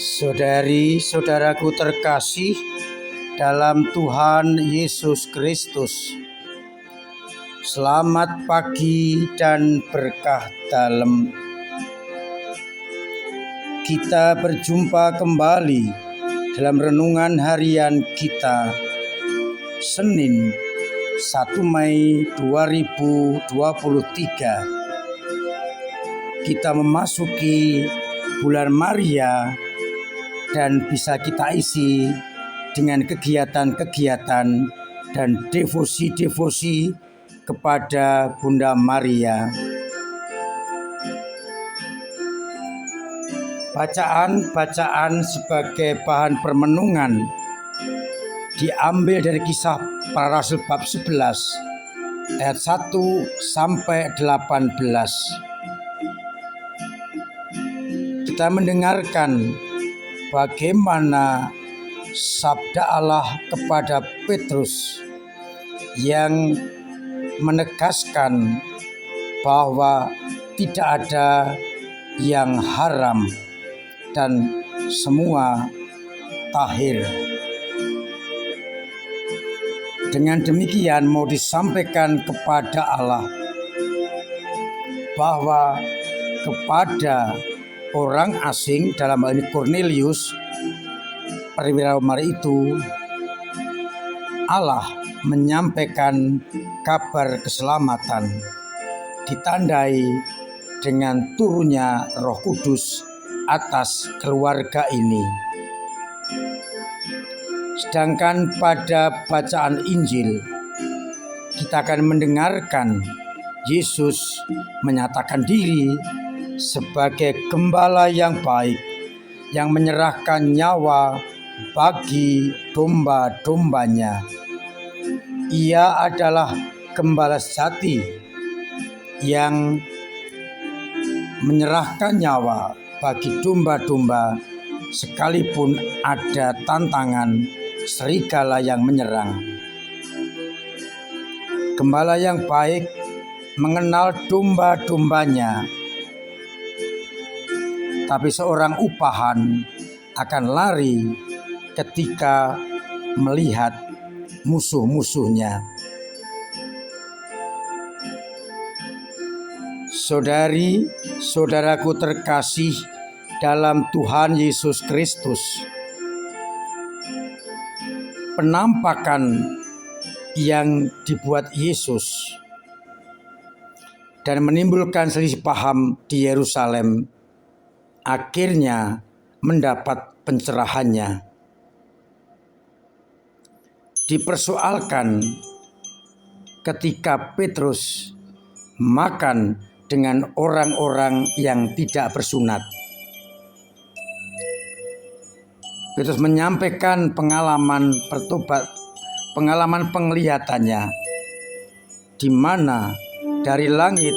Saudari-saudaraku terkasih dalam Tuhan Yesus Kristus, selamat pagi dan berkah dalam. Kita berjumpa kembali dalam renungan harian kita, Senin 1 Mei 2023. Kita memasuki bulan Maria dan bisa kita isi dengan kegiatan-kegiatan dan devosi-devosi kepada Bunda Maria. Bacaan-bacaan sebagai bahan permenungan diambil dari Kisah Para Rasul bab 11 ayat 1 sampai 18. Kita mendengarkan bagaimana sabda Allah kepada Petrus yang menegaskan bahwa tidak ada yang haram dan semua tahir. Dengan demikian mau disampaikan kepada Allah bahwa kepada orang asing, dalam hal ini Kornelius, perwira Romawi itu, Allah menyampaikan kabar keselamatan ditandai dengan turunnya Roh Kudus atas keluarga ini. Sedangkan pada bacaan Injil kita akan mendengarkan Yesus menyatakan diri sebagai gembala yang baik yang menyerahkan nyawa bagi domba-dombanya. Ia adalah gembala sejati yang menyerahkan nyawa bagi domba-domba sekalipun ada tantangan serigala yang menyerang. Gembala yang baik mengenal domba-dombanya, tapi seorang upahan akan lari ketika melihat musuh-musuhnya. Saudari-saudaraku terkasih dalam Tuhan Yesus Kristus, penampakan yang dibuat Yesus dan menimbulkan selisih paham di Yerusalem akhirnya mendapat pencerahannya. Dipersoalkan ketika Petrus makan dengan orang-orang yang tidak bersunat. Petrus menyampaikan pengalaman penglihatannya, di mana dari langit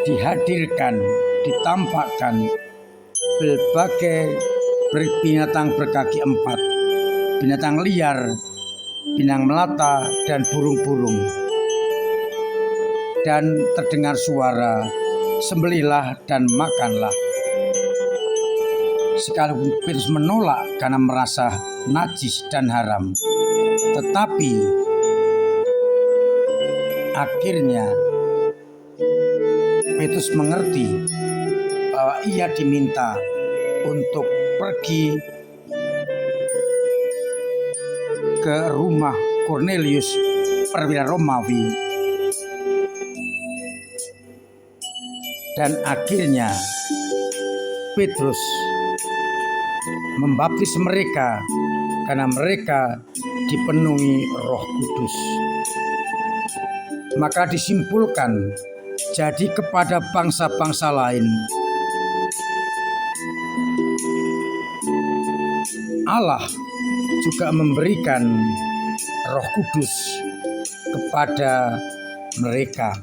dihadirkan, ditampakkan berbagai binatang berkaki 4, binatang liar, binatang melata, dan burung-burung. Dan terdengar suara, sembelihlah dan makanlah. Sekalipun Petrus menolak karena merasa najis dan haram, tetapi akhirnya Petrus mengerti bahwa ia diminta untuk pergi ke rumah Kornelius, perwira Romawi, dan akhirnya Petrus membaptis mereka karena mereka dipenuhi Roh Kudus. Maka disimpulkan, jadi kepada bangsa-bangsa lain Allah juga memberikan Roh Kudus kepada mereka.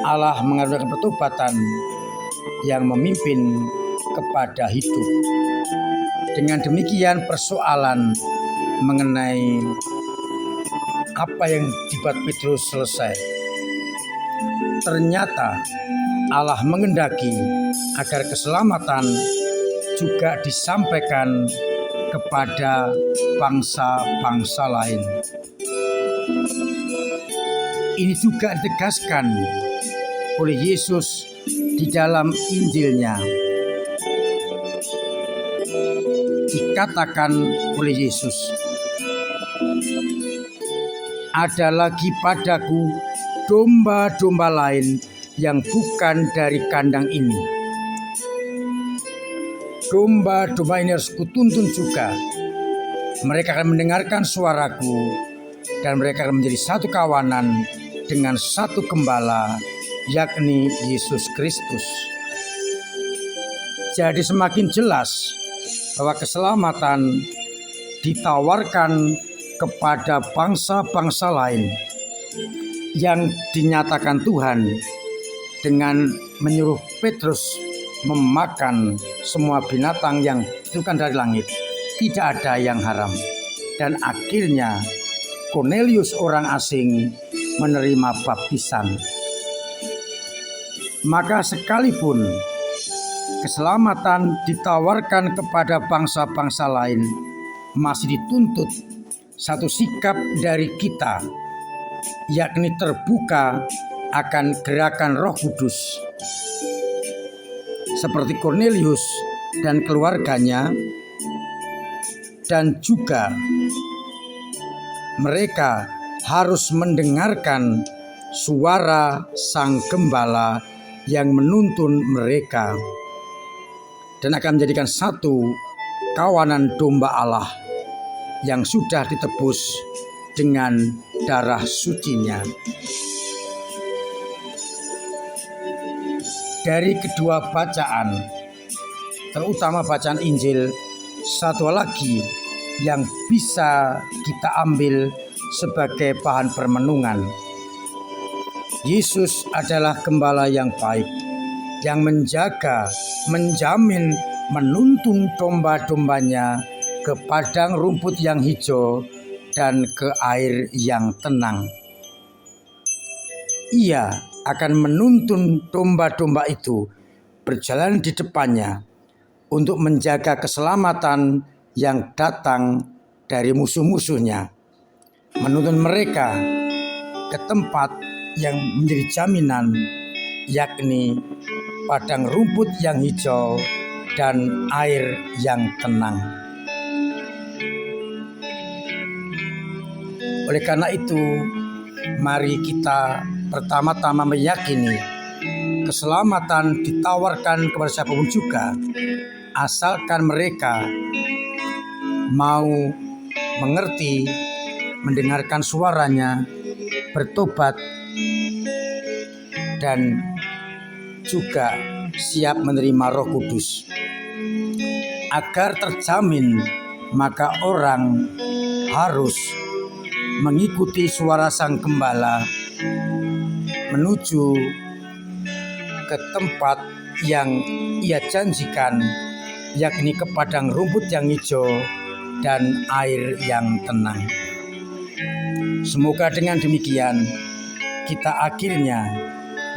Allah mengaruniakan pertobatan yang memimpin kepada hidup. Dengan demikian persoalan mengenai apa yang dibuat Petrus selesai. ternyata Allah mengendaki agar keselamatan juga disampaikan kepada bangsa-bangsa lain. Ini juga ditegaskan oleh Yesus di dalam Injilnya. Dikatakan oleh Yesus, "Ada lagi padaku domba-domba lain yang bukan dari kandang ini. Domba-domba ini harus kutuntun juga. Mereka akan mendengarkan suaraku dan mereka akan menjadi satu kawanan dengan satu gembala, yakni Yesus Kristus." Jadi semakin jelas bahwa keselamatan ditawarkan kepada bangsa-bangsa lain yang dinyatakan Tuhan dengan menyuruh Petrus memakan semua binatang yang diturunkan dari langit. Tidak ada yang haram. Dan akhirnya Kornelius orang asing menerima baptisan. Maka sekalipun keselamatan ditawarkan kepada bangsa-bangsa lain, masih dituntut satu sikap dari kita, yakni terbuka akan gerakan Roh Kudus. Seperti Kornelius dan keluarganya, dan juga mereka harus mendengarkan suara Sang Gembala yang menuntun mereka dan akan menjadikan satu kawanan domba Allah yang sudah ditebus dengan darah sucinya. Dari kedua bacaan, terutama bacaan Injil, satu lagi yang bisa kita ambil sebagai bahan permenungan. Yesus adalah gembala yang baik, yang menjaga, menjamin, menuntun domba-dombanya ke padang rumput yang hijau dan ke air yang tenang. Ia akan menuntun domba-domba itu berjalan di depannya untuk menjaga keselamatan yang datang dari musuh-musuhnya, menuntun mereka ke tempat yang menjadi jaminan, yakni padang rumput yang hijau dan air yang tenang. Oleh karena itu, mari kita pertama-tama meyakini keselamatan ditawarkan kepada siapapun juga, asalkan mereka mau mengerti, mendengarkan suaranya, bertobat, dan juga siap menerima Roh Kudus. Agar terjamin, maka orang harus mengikuti suara Sang Gembala menuju ke tempat yang ia janjikan, yakni ke padang rumput yang hijau dan air yang tenang. Semoga dengan demikian kita akhirnya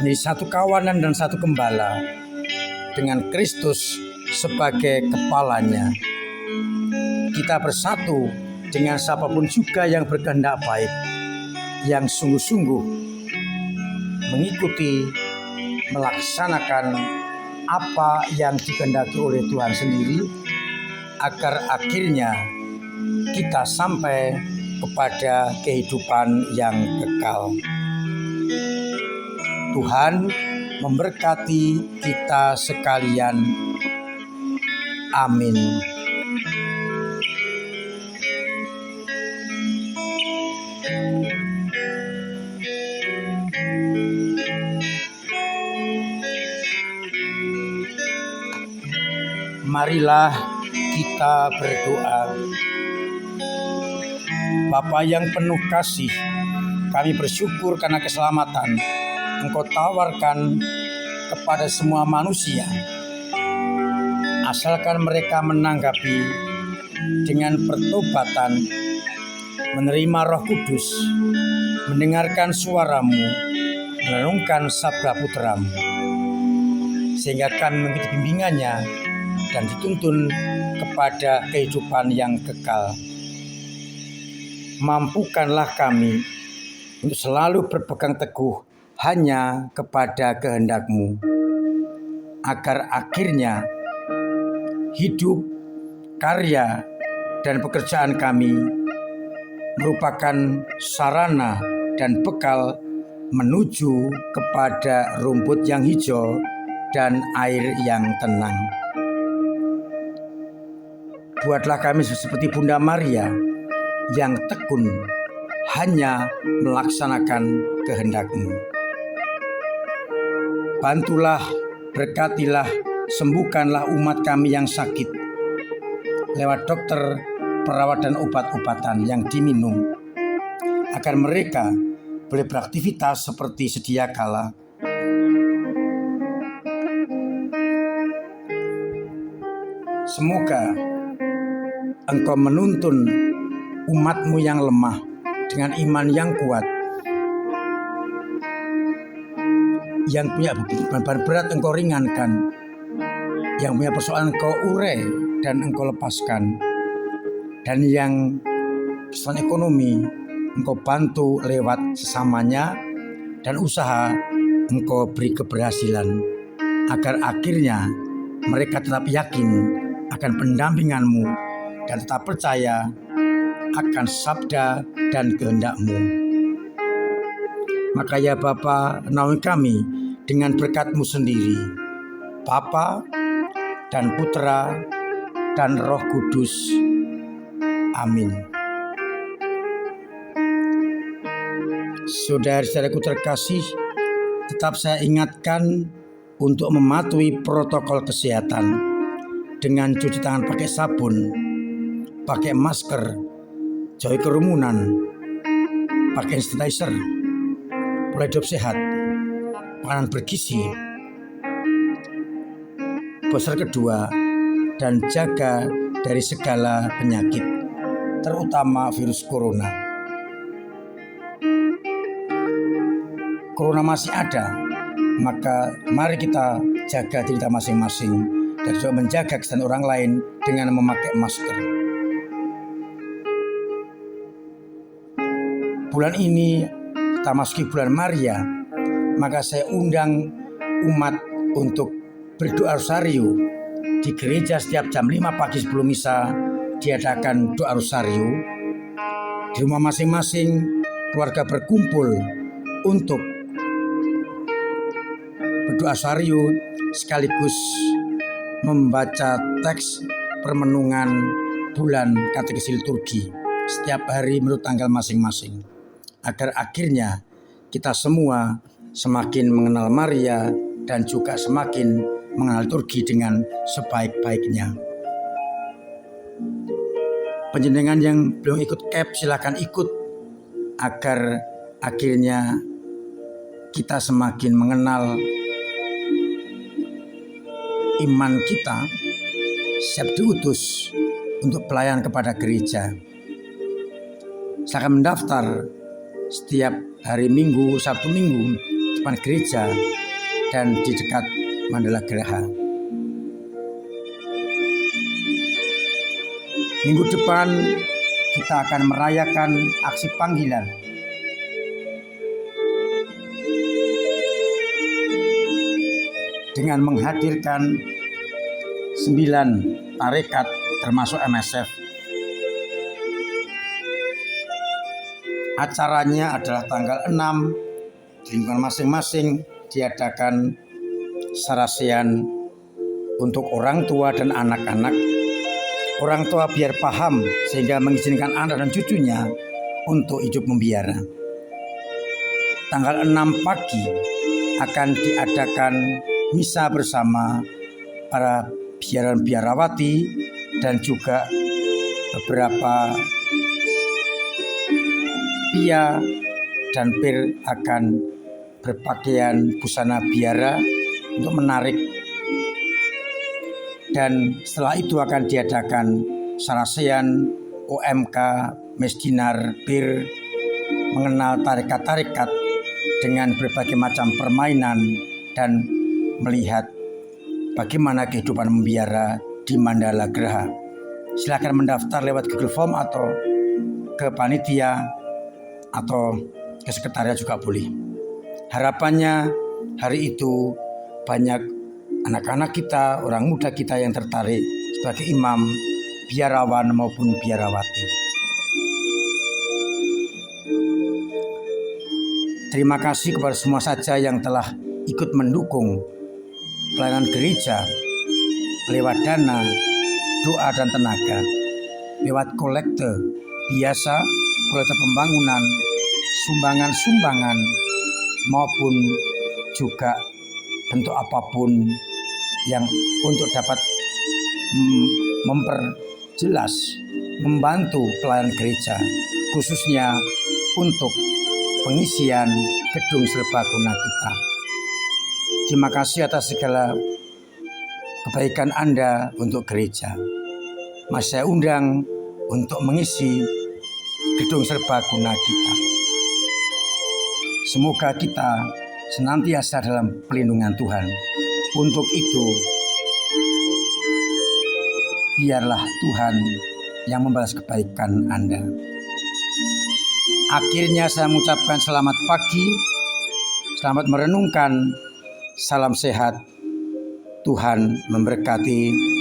menjadi satu kawanan dan satu gembala dengan Kristus sebagai kepalanya. Kita bersatu dengan siapapun juga yang berkehendak baik, yang sungguh-sungguh mengikuti, melaksanakan apa yang dikehendaki oleh Tuhan sendiri, agar akhirnya kita sampai kepada kehidupan yang kekal. Tuhan memberkati kita sekalian. Amin. Marilah kita berdoa. Bapa yang penuh kasih, kami bersyukur karena keselamatan Engkau tawarkan kepada semua manusia, asalkan mereka menanggapi dengan pertobatan, menerima Roh Kudus, mendengarkan suara-Mu, merenungkan sabda Putramu, sehingga kami mengikuti bimbingannya dan dituntun kepada kehidupan yang kekal. Mampukanlah kami untuk selalu berpegang teguh hanya kepada kehendak-Mu, agar akhirnya hidup, karya, dan pekerjaan kami merupakan sarana dan bekal menuju kepada rumput yang hijau dan air yang tenang. Buatlah kami seperti Bunda Maria yang tekun hanya melaksanakan kehendak-Mu. Bantulah, berkatilah, sembuhkanlah umat kami yang sakit lewat dokter, perawat, dan obat-obatan yang diminum, agar mereka boleh beraktivitas seperti sedia kala. Semoga Engkau menuntun umat-Mu yang lemah dengan iman yang kuat, yang punya beban berat Engkau ringankan, yang punya persoalan Engkau urai dan Engkau lepaskan, dan yang persoalan ekonomi Engkau bantu lewat sesamanya, dan usaha Engkau beri keberhasilan, agar akhirnya mereka tetap yakin akan pendampingan-Mu dan tetap percaya akan sabda dan kehendak-Mu. Maka ya Bapa, naungi kami dengan berkat-Mu sendiri, Bapa dan Putra dan Roh Kudus. Amin. Saudara-saudaraku terkasih, tetap saya ingatkan untuk mematuhi protokol kesehatan dengan cuci tangan pakai sabun, pakai masker, jauhi kerumunan, pakai sanitizer, pola hidup sehat, makanan bergizi, booster kedua, dan jaga dari segala penyakit, terutama virus corona. Corona masih ada, maka mari kita jaga diri kita masing-masing dan juga menjaga kesehatan orang lain dengan memakai masker. Bulan ini kita masuki bulan Maria, maka saya undang umat untuk berdoa rosario di gereja. Setiap jam 5 pagi sebelum misa diadakan doa rosario. Di rumah masing-masing keluarga berkumpul untuk berdoa rosario sekaligus membaca teks permenungan bulan katekis liturgi setiap hari menurut tanggal masing-masing, agar akhirnya kita semua semakin mengenal Maria dan juga semakin mengenal liturgi dengan sebaik-baiknya. Penjenengan yang belum ikut CAP silakan ikut, agar akhirnya kita semakin mengenal iman kita siap diutus untuk pelayanan kepada gereja. Silakan mendaftar setiap hari Minggu, Sabtu Minggu depan gereja dan di dekat Mandala Geraha. Minggu depan kita akan merayakan aksi panggilan. Dengan menghadirkan 9 tarekat termasuk MSF. Acaranya adalah tanggal 6 di lingkungan masing-masing diadakan sarasean untuk orang tua dan anak-anak. Orang tua biar paham sehingga mengizinkan anak dan cucunya untuk hidup membiara. Tanggal 6 pagi akan diadakan misa bersama para biarawati dan juga beberapa pia dan pir akan berpakaian busana biara untuk menarik, dan setelah itu akan diadakan sarasean OMK Mesdinar Bir mengenal tarekat-tarekat dengan berbagai macam permainan dan melihat bagaimana kehidupan membiara di Mandala Graha. Silakan mendaftar lewat Google Form atau ke panitia atau ke sekretariat juga boleh. Harapannya hari itu banyak anak-anak kita, orang muda kita yang tertarik sebagai imam, biarawan maupun biarawati. Terima kasih kepada semua saja yang telah ikut mendukung pelayanan gereja lewat dana, doa dan tenaga, lewat kolekte biasa, kolekte pembangunan, sumbangan-sumbangan, maupun juga bentuk apapun yang untuk dapat memperjelas, membantu pelayanan gereja, khususnya untuk pengisian gedung serbaguna kita. Terima kasih atas segala kebaikan Anda untuk gereja. Mas saya undang untuk mengisi gedung serbaguna kita. Semoga kita senantiasa dalam perlindungan Tuhan. Untuk itu, biarlah Tuhan yang membalas kebaikan Anda. Akhirnya saya mengucapkan selamat pagi, selamat merenungkan, salam sehat, Tuhan memberkati.